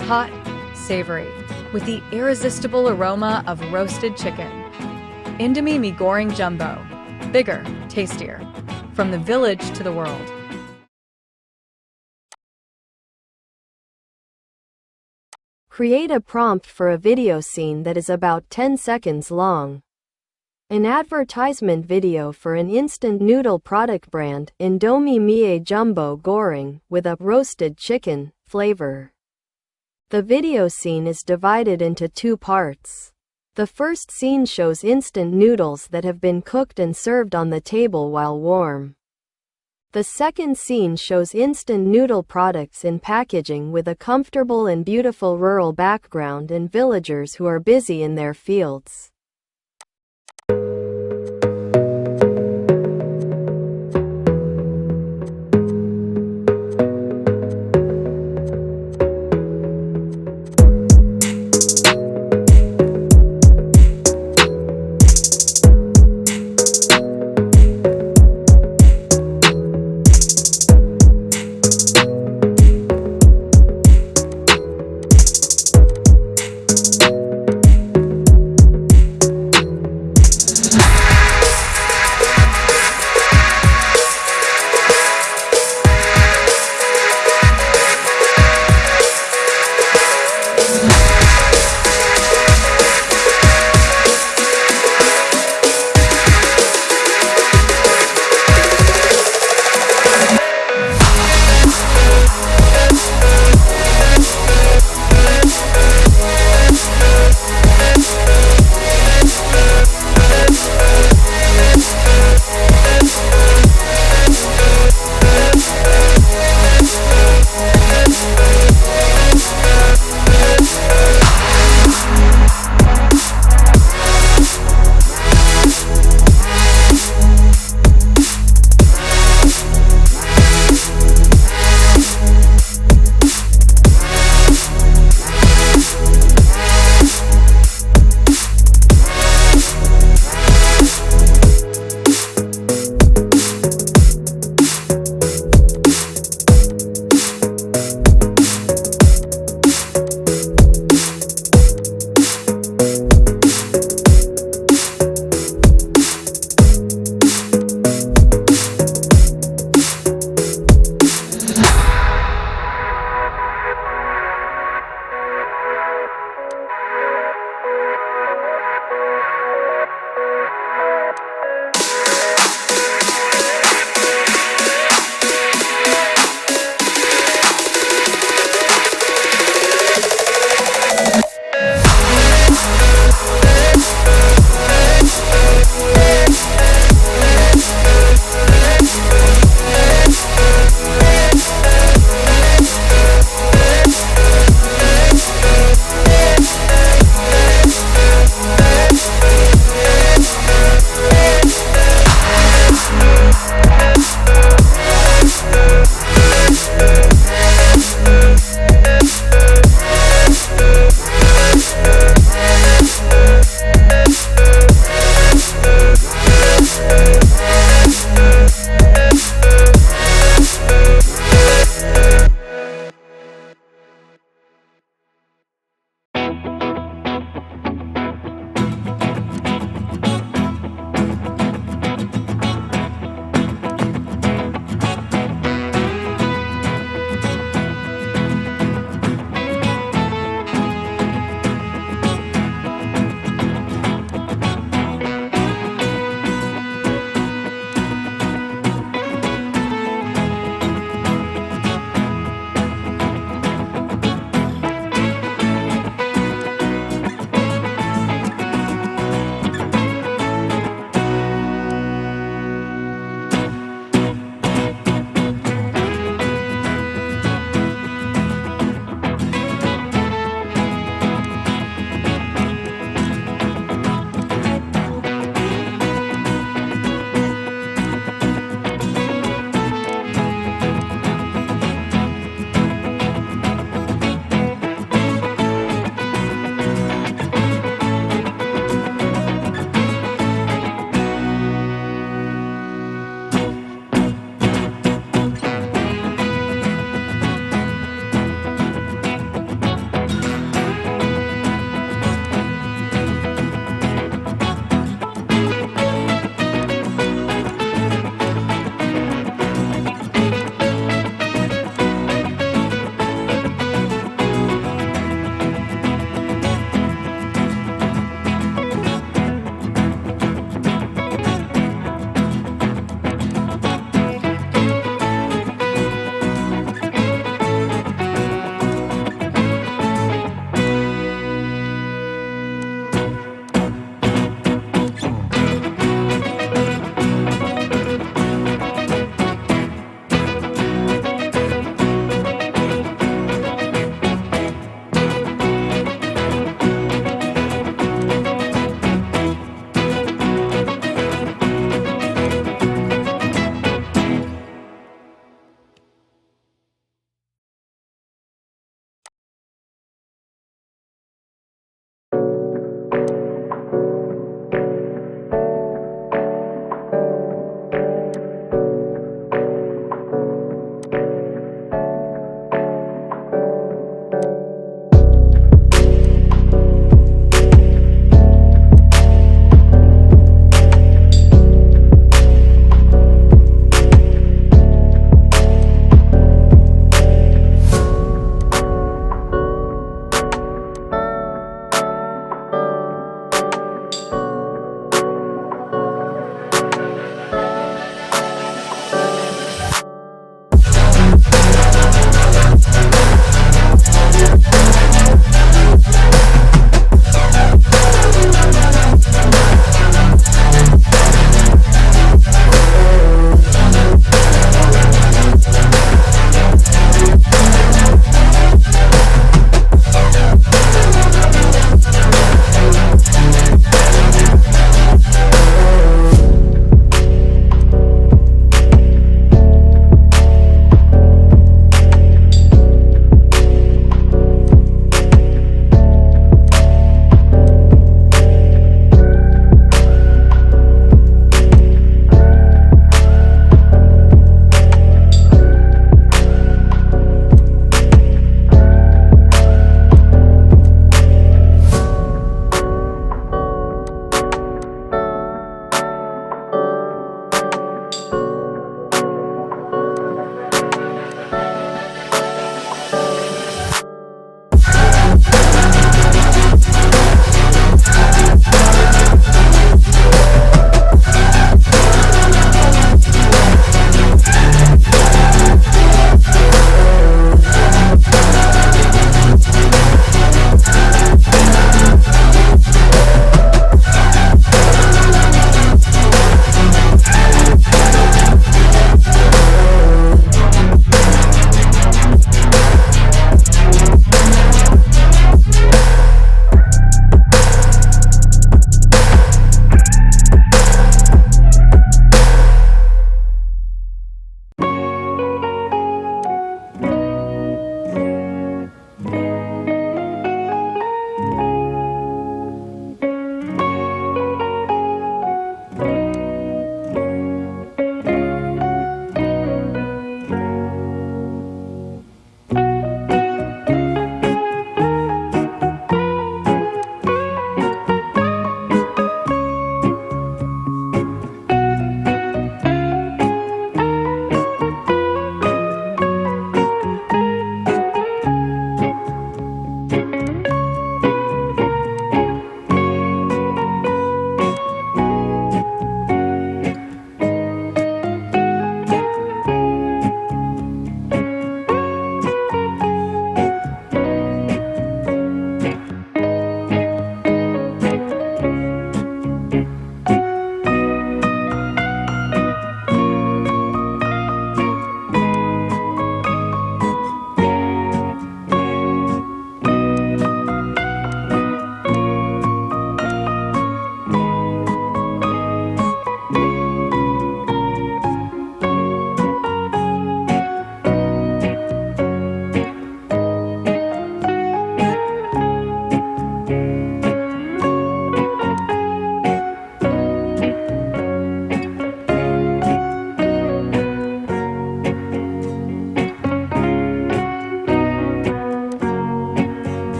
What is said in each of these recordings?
hot, savory, with the irresistible aroma of roasted chicken. Indomie Mi Goreng Jumbo. Bigger, tastier. From the village to the world. Create a prompt for a video scene that is about 10 seconds long. An advertisement video for an instant noodle product brand, Indomie Mi Jumbo Goreng, with a roasted chicken flavor. The video scene is divided into two parts. The first scene shows instant noodles that have been cooked and served on the table while warm. The second scene shows instant noodle products in packaging with a comfortable and beautiful rural background and villagers who are busy in their fields.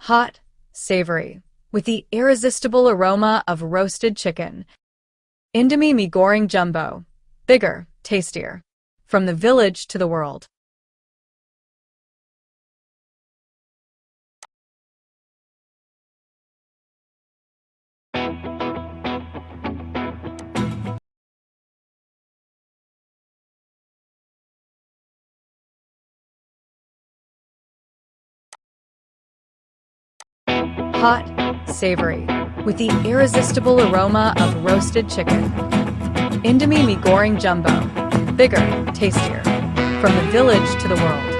Hot, savory, with the irresistible aroma of roasted chicken. Indomie Mi Goreng Jumbo. Bigger, tastier. From the village to the world. Hot, savory, with the irresistible aroma of roasted chicken. Indomie Mi Goreng Jumbo. Bigger, tastier. From the village to the world.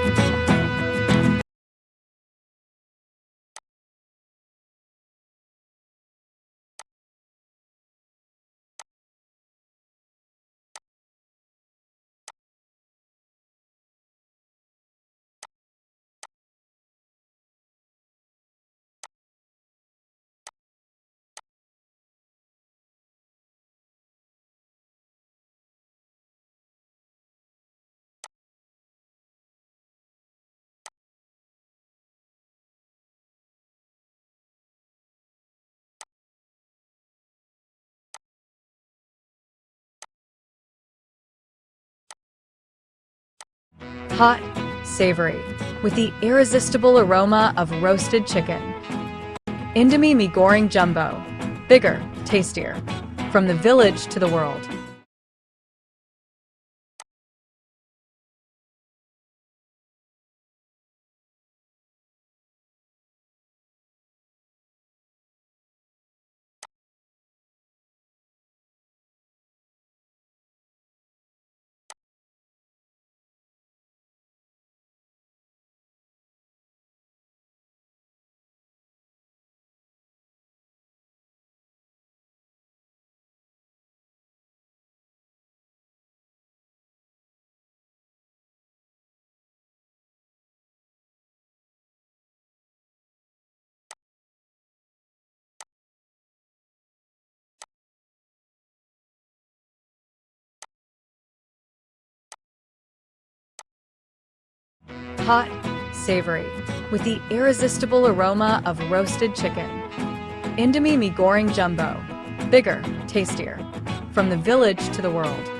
Hot, savory, with the irresistible aroma of roasted chicken. Indomie Mi Goreng Jumbo. Bigger, tastier. From the village to the world. Hot, savory, with the irresistible aroma of roasted chicken. Indomie Mi Goreng Jumbo. Bigger, tastier. From the village to the world.